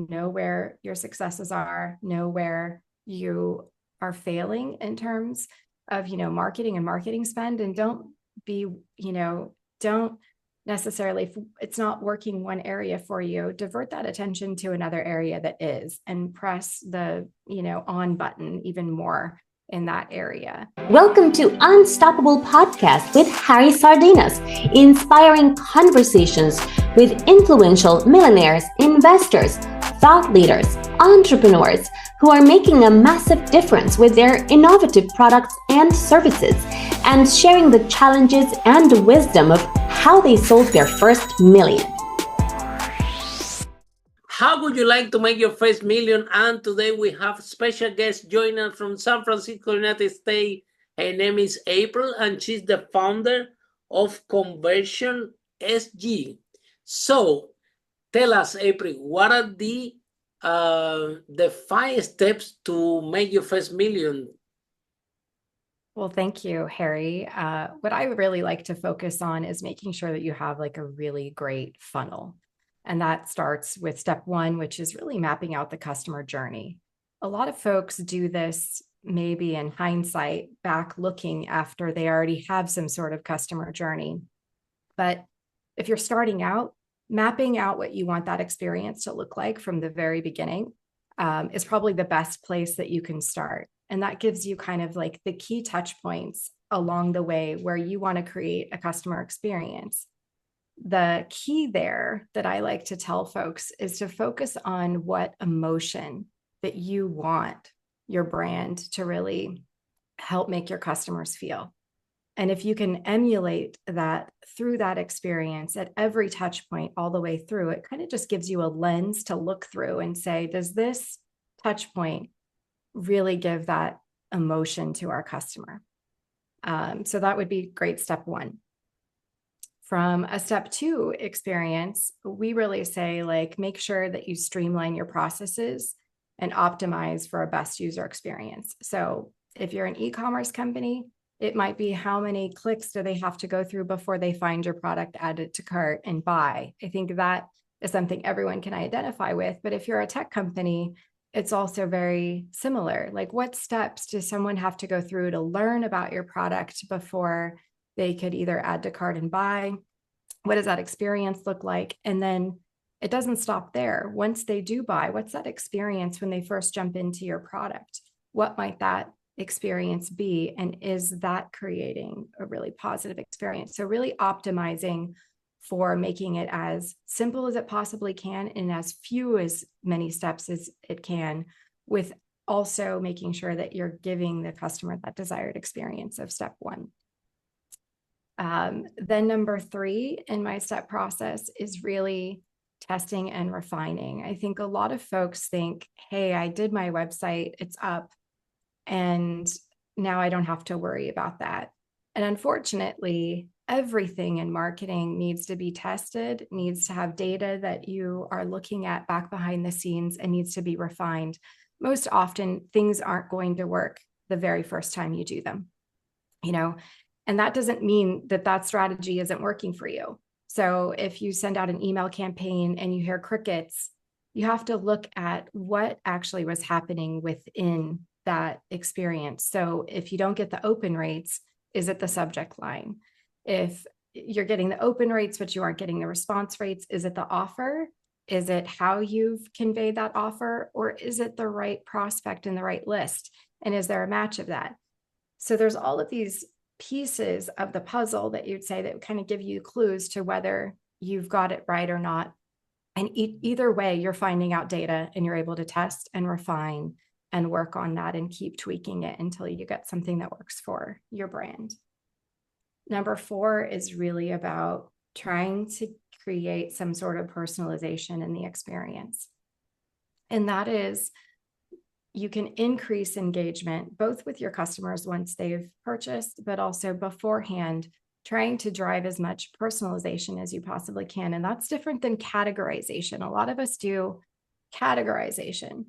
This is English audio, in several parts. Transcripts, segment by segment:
know where your successes are, know where you are failing in terms of, marketing and marketing spend, and don't be, don't necessarily, if it's not working one area for you, divert that attention to another area that is, and press the, on button even more in that area. Welcome to Unstoppable Podcast with Harry Sardinas, inspiring conversations with influential millionaires, investors, thought leaders, entrepreneurs who are making a massive difference with their innovative products and services, and sharing the challenges and the wisdom of how they sold their first million. How would you like to make your first million? And today we have a special guest joining us from San Francisco, United States. Her name is Apryl, and she's the founder of ConversionSG. So tell us, Apryl, what are the 5 steps to make your first million? Well, thank you, Harry. What I really like to focus on is making sure that you have like a really great funnel. And that starts with step 1, which is really mapping out the customer journey. A lot of folks do this maybe in hindsight, back looking after they already have some sort of customer journey. But if you're starting out, mapping out what you want that experience to look like from the very beginning is probably the best place that you can start. And that gives you kind of like the key touch points along the way where you want to create a customer experience. The key there that I like to tell folks is to focus on what emotion that you want your brand to really help make your customers feel. And if you can emulate that through that experience at every touch point all the way through, it kind of just gives you a lens to look through and say, does this touch point really give that emotion to our customer? So that would be great step 1. From a step 2 experience, we really say, like, make sure that you streamline your processes and optimize for a best user experience. So if you're an e-commerce company, it might be how many clicks do they have to go through before they find your product, add it to cart, and buy. I think that is something everyone can identify with. But if you're a tech company, it's also very similar. Like, what steps does someone have to go through to learn about your product before they could either add to cart and buy? What does that experience look like? And then it doesn't stop there. Once they do buy, what's that experience when they first jump into your product? What might that experience be? And is that creating a really positive experience? So really optimizing for making it as simple as it possibly can in as few as many steps as it can, with also making sure that you're giving the customer that desired experience of step 1. Then number 3 in my step process is really testing and refining. I think a lot of folks think, hey, I did my website, it's up, and now I don't have to worry about that. And unfortunately, everything in marketing needs to be tested, needs to have data that you are looking at back behind the scenes, and needs to be refined. Most often, things aren't going to work the very first time you do them, and that doesn't mean that that strategy isn't working for you. So if you send out an email campaign and you hear crickets, you have to look at what actually was happening within that experience. So if you don't get the open rates, is it the subject line? If you're getting the open rates, but you aren't getting the response rates, is it the offer? Is it how you've conveyed that offer? Or is it the right prospect in the right list? And is there a match of that? So there's all of these pieces of the puzzle that you'd say that kind of give you clues to whether you've got it right or not. And either way, you're finding out data and you're able to test and refine and work on that and keep tweaking it until you get something that works for your brand. Number 4 is really about trying to create some sort of personalization in the experience. And that is, you can increase engagement both with your customers once they've purchased, but also beforehand, trying to drive as much personalization as you possibly can. And that's different than categorization. A lot of us do categorization.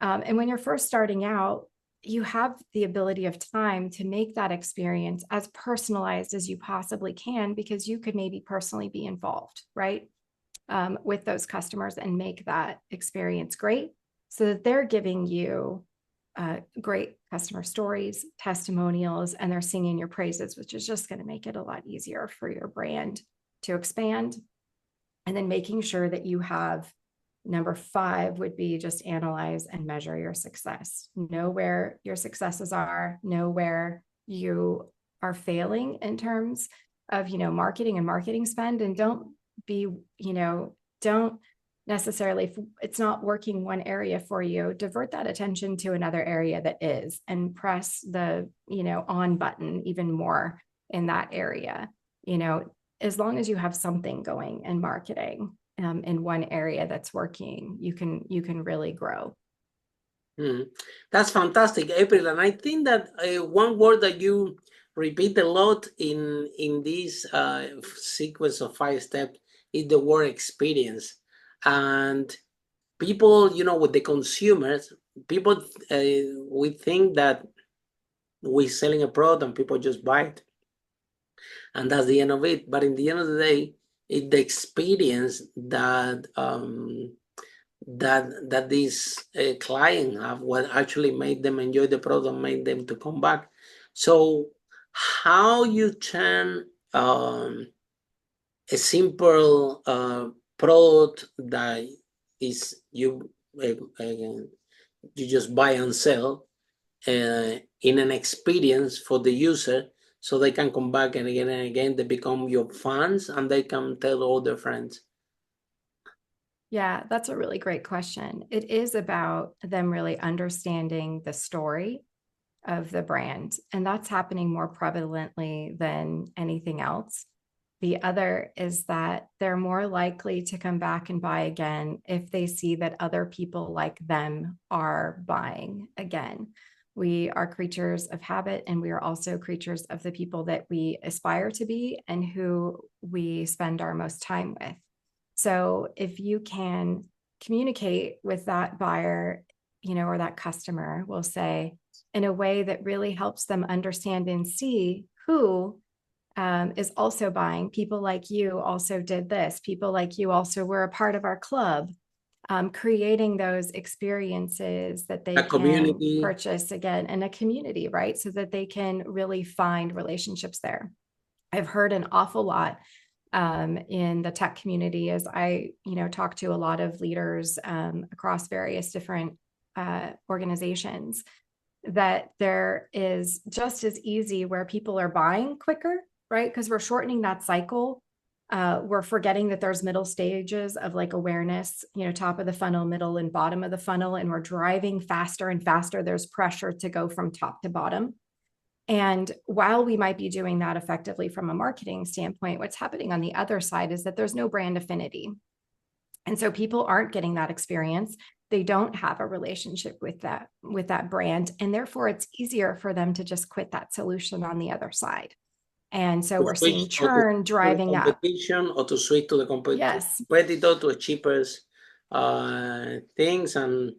And when you're first starting out, you have the ability of time to make that experience as personalized as you possibly can, because you could maybe personally be involved, right? with those customers and make that experience great so that they're giving you great customer stories, testimonials, and they're singing your praises, which is just going to make it a lot easier for your brand to expand. And then making sure that you have number 5 would be just analyze and measure your success. Know where your successes are, know where you are failing in terms of, marketing and marketing spend, and don't be, don't necessarily, if it's not working one area for you, divert that attention to another area that is, and press the, on button even more in that area. As long as you have something going in marketing in one area that's working, you can really grow. That's fantastic, April. And I think that one word that you repeat a lot in this sequence of 5 steps is the word experience. And people, with the consumers, people, we think that we're selling a product and people just buy it, and that's the end of it. But in the end of the day, it's the experience that that this client have, what actually made them enjoy the product, made them to come back. So how you turn a simple product that is you just buy and sell in an experience for the user, so they can come back and again, they become your fans and they can tell all their friends. Yeah, that's a really great question. It is about them really understanding the story of the brand, and that's happening more prevalently than anything else. The other is that they're more likely to come back and buy again if they see that other people like them are buying again. We are creatures of habit, and we are also creatures of the people that we aspire to be and who we spend our most time with. So if you can communicate with that buyer, or that customer, we'll say, in a way that really helps them understand and see who is also buying. People like you also did this. People like you also were a part of our club. Creating those experiences that they can purchase again in a community, right? So that they can really find relationships there. I've heard an awful lot in the tech community as I, talk to a lot of leaders across various different organizations, that there is just as easy where people are buying quicker, right? Because we're shortening that cycle. We're forgetting that there's middle stages of like awareness, top of the funnel, middle, and bottom of the funnel, and we're driving faster and faster. There's pressure to go from top to bottom. And while we might be doing that effectively from a marketing standpoint, what's happening on the other side is that there's no brand affinity. And so people aren't getting that experience. They don't have a relationship with that brand. And therefore, it's easier for them to just quit that solution on the other side. And so we're seeing churn driving up. Or to switch to the competitor, to a cheapest things. And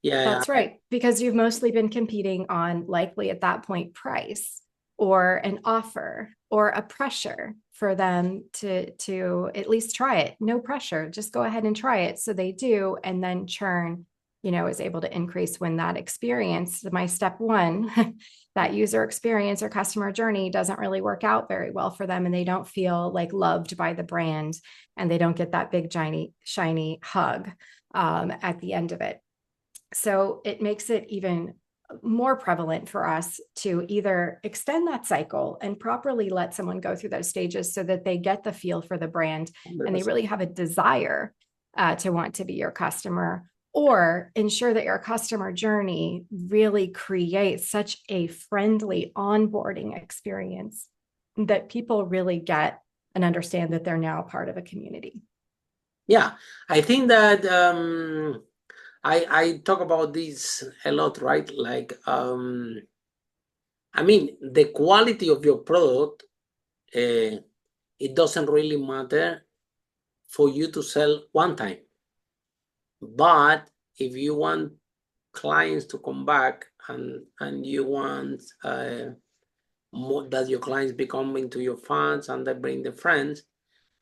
yeah, that's right. Because you've mostly been competing on, likely at that point, price or an offer or a pressure for them to at least try it. No pressure, just go ahead and try it. So they do. And then churn, is able to increase when that experience, my step 1, that user experience or customer journey doesn't really work out very well for them. And they don't feel like loved by the brand, and they don't get that big, shiny hug at the end of it. So it makes it even more prevalent for us to either extend that cycle and properly let someone go through those stages so that they get the feel for the brand 100%. And they really have a desire to want to be your customer, or ensure that your customer journey really creates such a friendly onboarding experience that people really get and understand that they're now part of a community. Yeah, I think that I talk about this a lot, right? Like, the quality of your product, it doesn't really matter for you to sell one time. But if you want clients to come back and you want more, that your clients become into your fans and they bring their friends,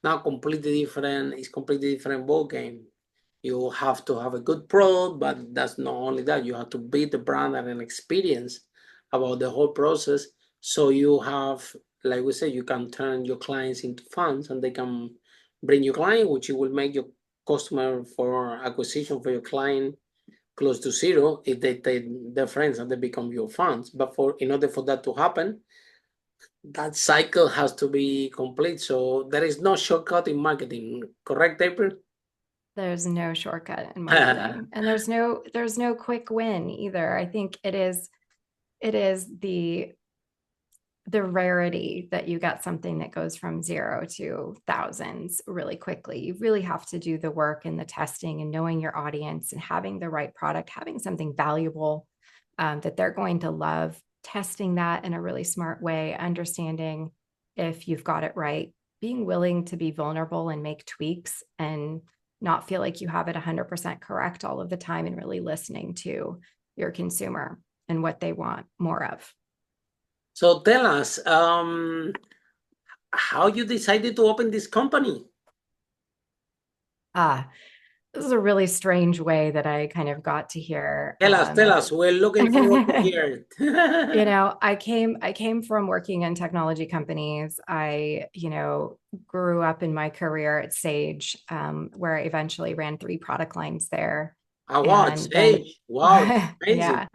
now completely different. It's completely different ball game. You have to have a good product, but that's not only that. You have to build the brand and an experience about the whole process. So you have, like we said, you can turn your clients into fans, and they can bring you client, which will make your customer for acquisition for your client close to zero if they take their friends and they become your fans. But in order for that to happen, that cycle has to be complete. So there is no shortcut in marketing, correct, April? There's no shortcut in marketing, and there's no quick win either. I think it is the rarity that you get something that goes from 0 to thousands really quickly. You really have to do the work and the testing and knowing your audience and having the right product, having something valuable that they're going to love, testing that in a really smart way, understanding if you've got it right, being willing to be vulnerable and make tweaks and not feel like you have it 100% correct all of the time, and really listening to your consumer and what they want more of. So tell us, how you decided to open this company? This is a really strange way that I kind of got to here. Tell us. We're looking forward to hear it. I came from working in technology companies. I, grew up in my career at Sage, where I eventually ran 3 product lines there. Wow, Sage. Wow, amazing. Yeah.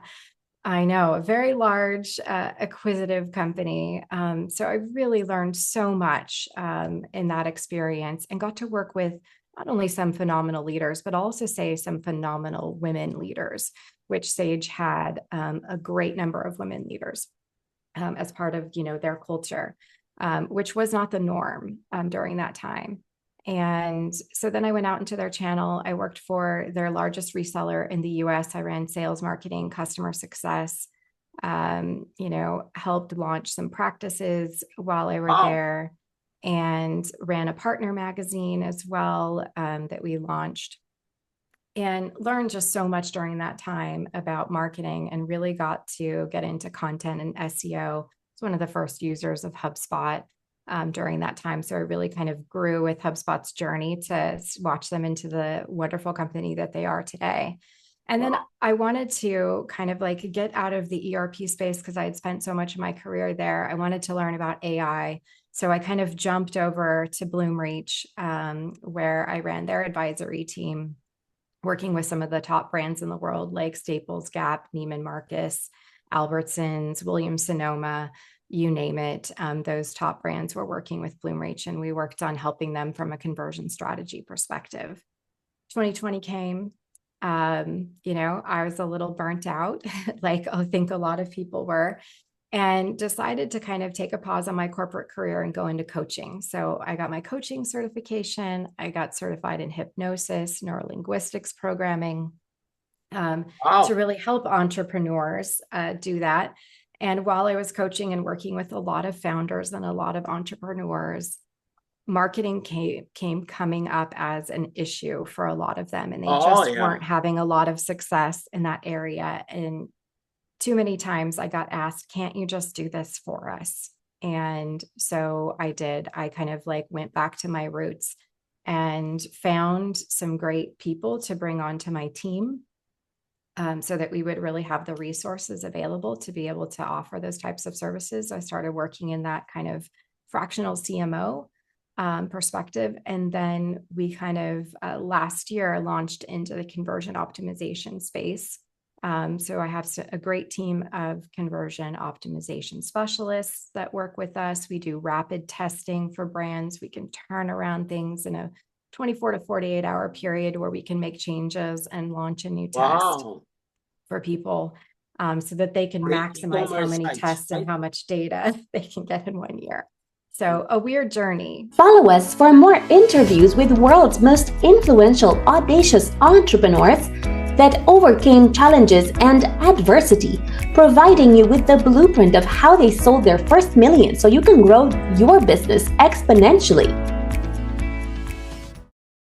I know, a very large, acquisitive company. So I really learned so much in that experience, and got to work with not only some phenomenal leaders, but also some phenomenal women leaders, which Sage had a great number of women leaders as part of, their culture, which was not the norm during that time. And so then I went out into their channel. I worked for their largest reseller in the US. I ran sales, marketing, customer success, helped launch some practices while I were there, and ran a partner magazine as well that we launched, and learned just so much during that time about marketing, and really got to get into content and SEO. I was one of the first users of HubSpot during that time. So I really kind of grew with HubSpot's journey to watch them into the wonderful company that they are today. And then I wanted to kind of like get out of the ERP space because I had spent so much of my career there. I wanted to learn about AI. So I kind of jumped over to Bloomreach, where I ran their advisory team, working with some of the top brands in the world like Staples, Gap, Neiman Marcus, Albertsons, Williams-Sonoma, you name it. Those top brands were working with Bloomreach, and we worked on helping them from a conversion strategy perspective. 2020 came. I was a little burnt out, like I think a lot of people were, and decided to kind of take a pause on my corporate career and go into coaching. So I got my coaching certification. I got certified in hypnosis, neurolinguistics programming, to really help entrepreneurs do that. And while I was coaching and working with a lot of founders and a lot of entrepreneurs, marketing came coming up as an issue for a lot of them, and they weren't having a lot of success in that area. And too many times I got asked, can't you just do this for us? And so I did. I kind of like went back to my roots and found some great people to bring onto my team, so that we would really have the resources available to be able to offer those types of services. I started working in that kind of fractional CMO perspective. And then we kind of last year launched into the conversion optimization space. So I have a great team of conversion optimization specialists that work with us. We do rapid testing for brands. We can turn around things in a 24 to 48 hour period where we can make changes and launch a new test for people, so that they can maximize how many tests and how much data they can get in 1 year. So a weird journey. Follow us for more interviews with the world's most influential, audacious entrepreneurs that overcame challenges and adversity, providing you with the blueprint of how they sold their first million so you can grow your business exponentially.